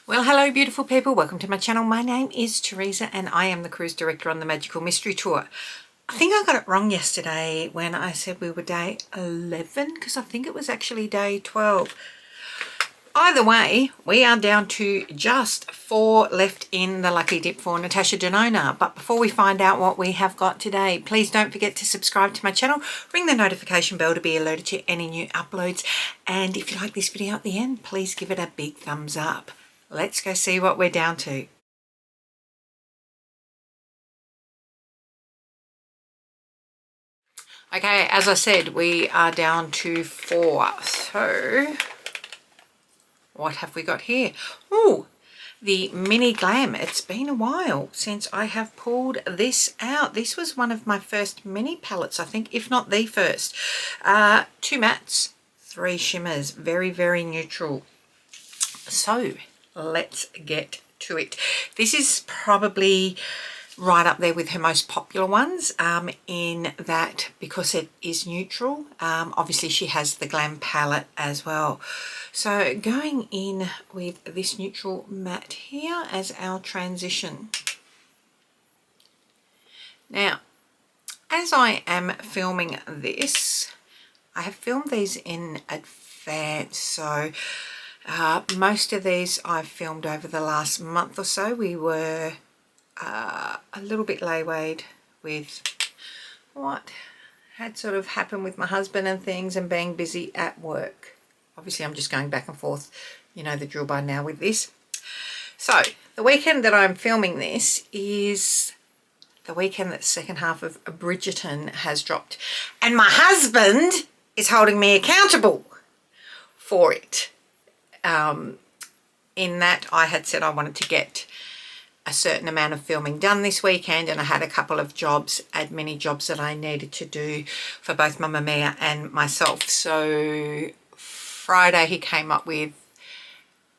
Well, hello beautiful people, welcome to my channel. My name is Teresa and I am the cruise director on the Magical Mystery Tour. I think I got it wrong yesterday when I said we were day 11 because I think it was actually day 12. Either way, we are down to just 4 left in the lucky dip for Natasha Denona. But before we find out what we have got today, please don't forget to subscribe to my channel, ring the notification bell to be alerted to any new uploads, and if you like this video at the end, please give it a big thumbs up. Let's go see what we're down to. Okay, as I said, we are down to 4. So, what have we got here? Oh, the mini Glam. It's been a while since I have pulled this out. This was one of my first mini palettes, I think, if not the first. 2 mattes, 3 shimmers, very, very neutral. So, let's get to it. This is probably right up there with her most popular ones in that because it is neutral. Obviously she has the Glam palette as well. So going in with this neutral matte here as our transition. Now, as I am filming this, I have filmed these in advance, so most of these I've filmed over the last month or so. We were a little bit laywayed with what had sort of happened with my husband and things and being busy at work. Obviously I'm just going back and forth, you know the drill by now with this. So the weekend that I'm filming this is the weekend that the second half of Bridgerton has dropped, and my husband is holding me accountable for it. In that I had said I wanted to get a certain amount of filming done this weekend, and I had a couple of jobs, admin jobs that I needed to do for both Mamamia and myself. So Friday he came up with,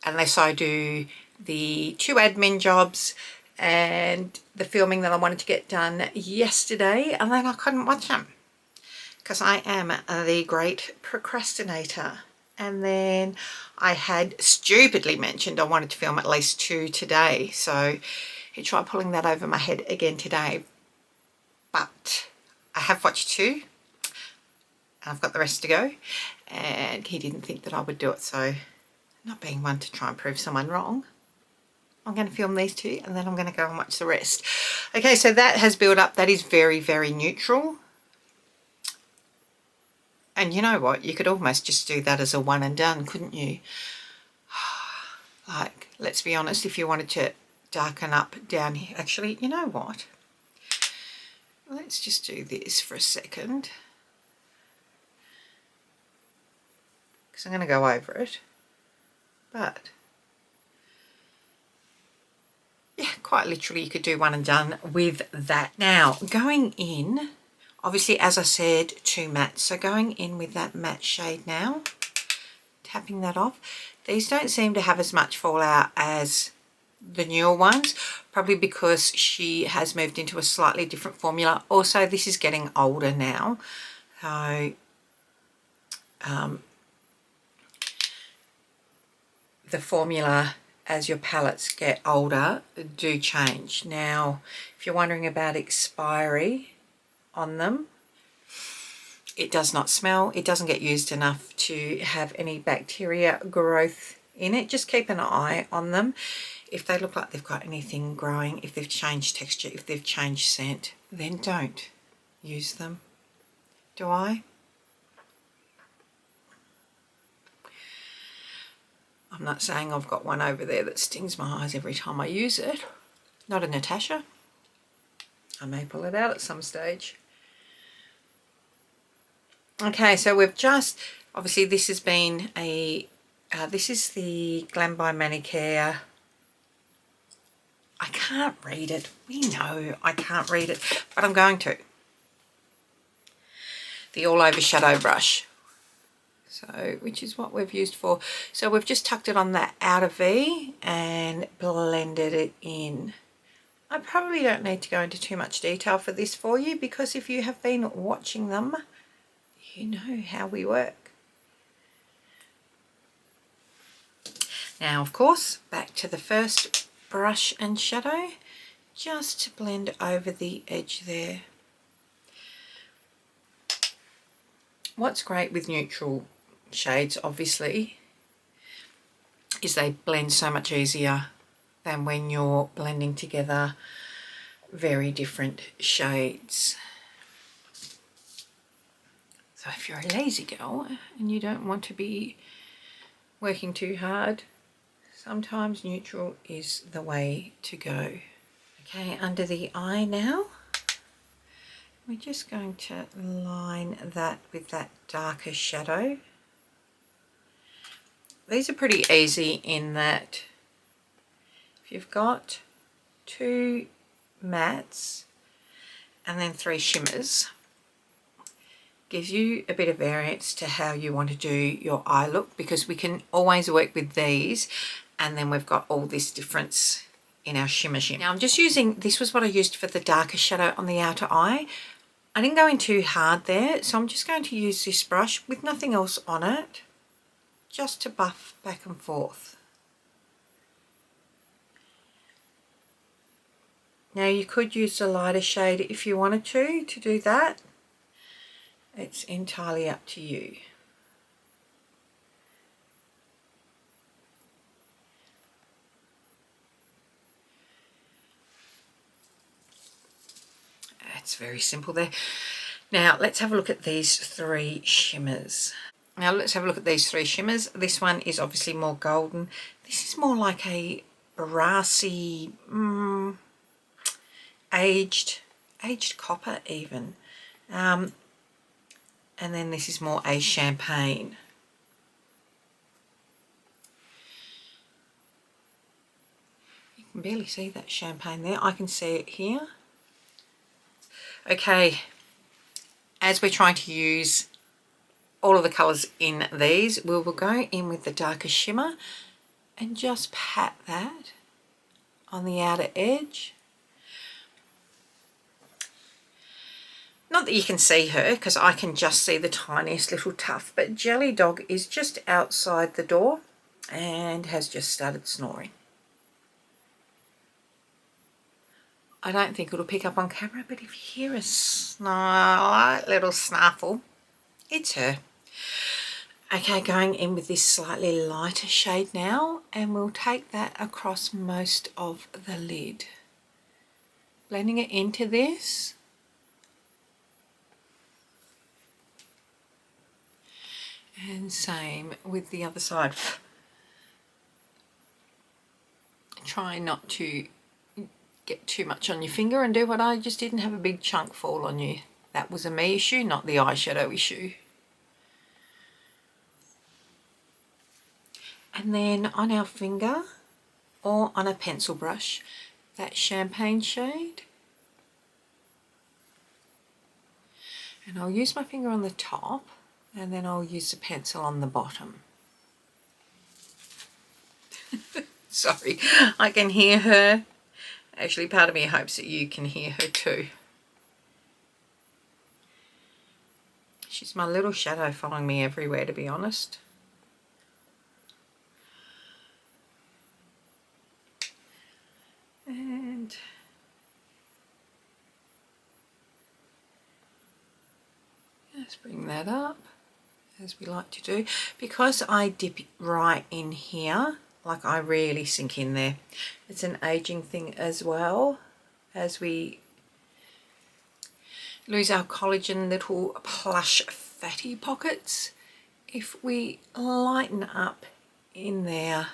unless I do the 2 admin jobs and the filming that I wanted to get done yesterday, and then I couldn't watch them because I am the great procrastinator. And then I had stupidly mentioned I wanted to film at least 2 today. So he tried pulling that over my head again today. But I have watched 2. And I've got the rest to go. And he didn't think that I would do it. So not being one to try and prove someone wrong, I'm going to film these 2 and then I'm going to go and watch the rest. Okay, so that has built up. That is very, very neutral. And you know what? You could almost just do that as a one and done, couldn't you? Like, let's be honest, if you wanted to darken up down here. Actually, you know what? Let's just do this for a second. Because I'm going to go over it. But, yeah, quite literally you could do one and done with that. Now, going in, obviously, as I said, 2 mattes. So going in with that matte shade now, tapping that off. These don't seem to have as much fallout as the newer ones, probably because she has moved into a slightly different formula. Also, this is getting older now. So, the formula as your palettes get older do change. Now, if you're wondering about expiry on them, it does not smell. It doesn't get used enough to have any bacteria growth in it. Just keep an eye on them. If they look like they've got anything growing, if they've changed texture, if they've changed scent, then don't use them. Do I? I'm not saying I've got one over there that stings my eyes every time I use it. Not a Natasha. I may pull it out at some stage. Okay, so we've just, obviously this has been a, this is the Glam by Manicure. I can't read it. We know I can't read it, but I'm going to. The All Over Shadow Brush. So, which is what we've used for. So we've just tucked it on that outer V and blended it in. I probably don't need to go into too much detail for this for you, because if you have been watching them, you know how we work. Now, of course, back to the first brush and shadow, just to blend over the edge there. What's great with neutral shades, obviously, is they blend so much easier than when you're blending together very different shades. So if you're a lazy girl and you don't want to be working too hard, sometimes neutral is the way to go. Okay, under the eye now, we're just going to line that with that darker shadow. These are pretty easy in that if you've got 2 mattes and then 3 shimmers, gives you a bit of variance to how you want to do your eye look, because we can always work with these and then we've got all this difference in our shimmer. Now I'm just using, this was what I used for the darker shadow on the outer eye. I didn't go in too hard there, so I'm just going to use this brush with nothing else on it, just to buff back and forth. Now you could use a lighter shade if you wanted to do that. It's entirely up to you. It's very simple there. Now let's have a look at these 3 shimmers. This one is obviously more golden. This is more like a brassy, aged copper even. And then this is more a champagne. You can barely see that champagne there. I can see it here. Okay, as we're trying to use all of the colours in these, we will go in with the darker shimmer and just pat that on the outer edge. Not that you can see her, because I can just see the tiniest little tuft, but Jelly Dog is just outside the door and has just started snoring. I don't think it'll pick up on camera, but if you hear a slight little snaffle, it's her. Okay, going in with this slightly lighter shade now, and we'll take that across most of the lid. Blending it into this. And same with the other side. Try not to get too much on your finger and do what I just did and have a big chunk fall on you. That was a me issue, not the eyeshadow issue. And then on our finger or on a pencil brush, that champagne shade. And I'll use my finger on the top and then I'll use the pencil on the bottom. Sorry, I can hear her. Actually, part of me hopes that you can hear her too. She's my little shadow following me everywhere, to be honest. And let's bring that up, as we like to do. Because I dip right in here, like I really sink in there. It's an aging thing as well, as we lose our collagen little plush fatty pockets. If we lighten up in there,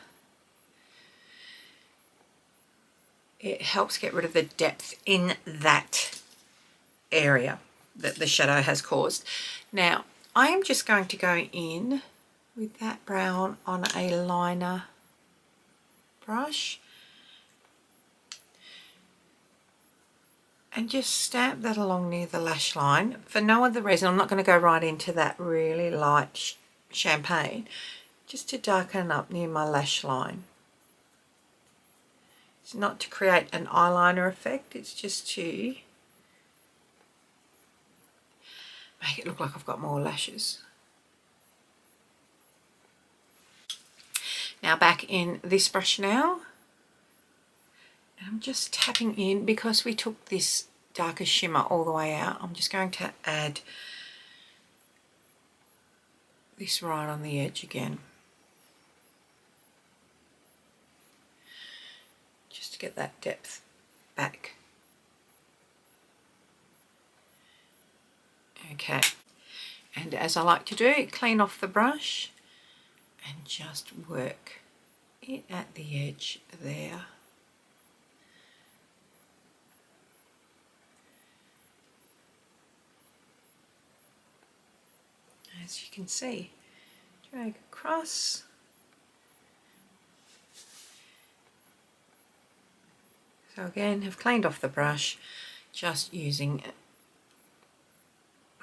it helps get rid of the depth in that area that the shadow has caused. Now I am just going to go in with that brown on a liner brush and just stamp that along near the lash line. For no other reason, I'm not going to go right into that really light champagne, just to darken up near my lash line. It's not to create an eyeliner effect, it's just to make it look like I've got more lashes. Now back in this brush now. And I'm just tapping in because we took this darker shimmer all the way out. I'm just going to add this right on the edge again. Just to get that depth back. Okay. And as I like to do, clean off the brush and just work it at the edge there. As you can see, drag across. So again, have cleaned off the brush, just using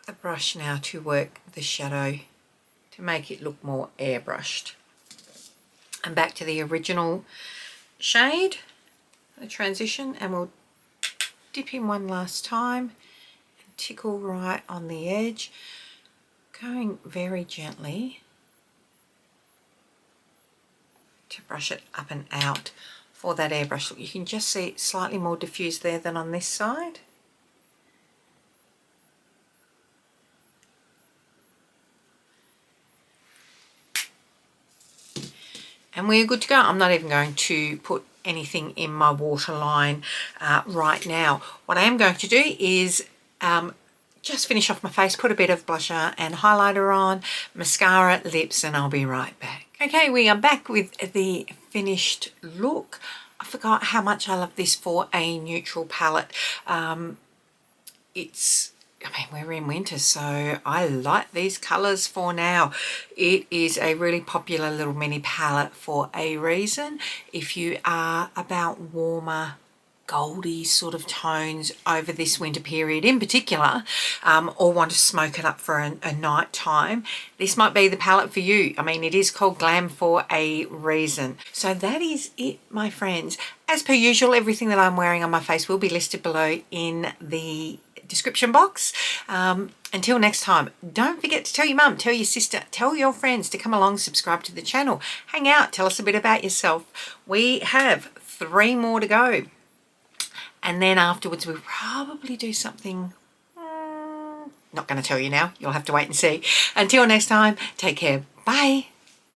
the brush now to work the shadow to make it look more airbrushed. And back to the original shade, the transition, and we'll dip in one last time and tickle right on the edge. Going very gently to brush it up and out for that airbrush look. You can just see it's slightly more diffused there than on this side. And we're good to go. I'm not even going to put anything in my waterline right now. What I am going to do is just finish off my face, put a bit of blusher and highlighter on, mascara, lips, and I'll be right back. Okay, we are back with the finished look. I forgot how much I love this for a neutral palette. We're in winter, so I like these colours for now. It is a really popular little mini palette for a reason. If you are about warmer, goldy sort of tones over this winter period in particular, or want to smoke it up for a night time, this might be the palette for you. I mean, it is called Glam for a reason. So that is it, my friends. As per usual, everything that I'm wearing on my face will be listed below in the description box. Until next time, don't forget to tell your mum, tell your sister, tell your friends to come along, subscribe to the channel, hang out, tell us a bit about yourself. We have 3 more to go. And then afterwards we'll probably do something, not going to tell you now, you'll have to wait and see. Until next time, take care, bye.